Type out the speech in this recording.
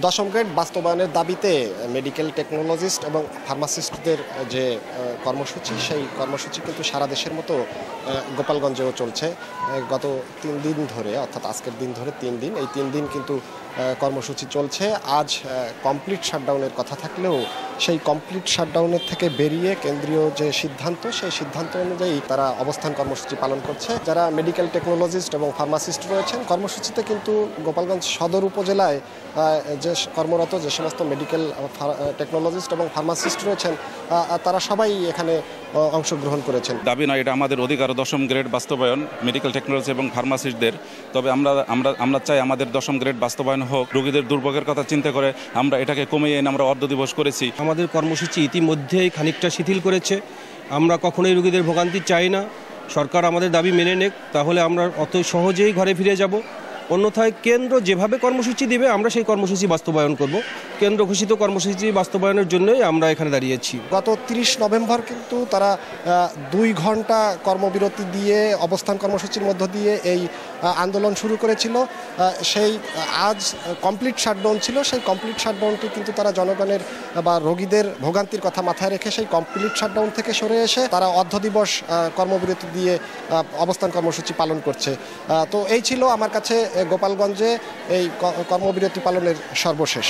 দশম গ্রেড বাস্তবায়নের দাবিতে মেডিকেল টেকনোলজিস্ট এবং ফার্মাসিস্টদের যে কর্মসূচি, সেই কর্মসূচি কিন্তু সারা দেশের মতো গোপালগঞ্জেও চলছে গত 3 দিন ধরে, অর্থাৎ আজকের দিন ধরে 3 দিন। এই 3 দিন কিন্তু কর্মসূচি চলছে। আজ কমপ্লিট শাটডাউনের কথা থাকলেও সেই কমপ্লিট শাটডাউনের থেকে বেরিয়ে কেন্দ্রীয় যে সিদ্ধান্ত, সেই সিদ্ধান্ত অনুযায়ী তারা অবস্থান কর্মসূচি পালন করছে। যারা মেডিকেল টেকনোলজিস্ট এবং ফার্মাসিস্ট রয়েছেন কর্মসূচিতে কিন্তু গোপালগঞ্জ সদর উপজেলায় যে কর্মরত যে সমস্ত মেডিকেল টেকনোলজিস্ট এবং ফার্মাসিস্ট রয়েছেন তারা সবাই এখানে অংশগ্রহণ করেছেন। দাবি নয়, এটা আমাদের অধিকার। দশম গ্রেড বাস্তবায়ন মেডিকেল টেকনোলজি এবং ফার্মাসিস্টদের। তবে আমরা চাই আমাদের দশম গ্রেড বাস্তবায়ন হোক। রোগীদের দুর্ভোগের কথা চিন্তা করে আমরা এটাকে কমিয়ে এনে আমরা অর্ধ দিবস করেছি। আমাদের কর্মসূচি ইতিমধ্যেই খানিকটা শিথিল করেছে। আমরা কখনোই রোগীদের ভোগান্তি চাই না। সরকার আমাদের দাবি মেনে নেক, তাহলে আমরা অত সহজেই ঘরে ফিরে যাব। অন্যথায় কেন্দ্র যেভাবে কর্মসূচি দেবে আমরা সেই কর্মসূচি বাস্তবায়ন করব। কেন্দ্র ঘোষিত কর্মসূচি বাস্তবায়নের জন্যই আমরা এখানে দাঁড়িয়েছি। গত 30 নভেম্বর কিন্তু তারা 2 ঘন্টা কর্মবিরতি দিয়ে অবস্থান কর্মসূচির মধ্য দিয়ে এই আন্দোলন শুরু করেছিল। সেই আজ কমপ্লিট শাটডাউন ছিল। সেই কমপ্লিট শাটডাউনটি কিন্তু তারা জনগণের বা রোগীদের ভোগান্তির কথা মাথায় রেখে সেই কমপ্লিট শাটডাউন থেকে সরে এসে তারা অর্ধ দিবস কর্মবিরতি দিয়ে অবস্থান কর্মসূচি পালন করছে। তো এই ছিল আমার কাছে গোপালগঞ্জে এই কর্মবিরতি পালনের সর্বশেষ।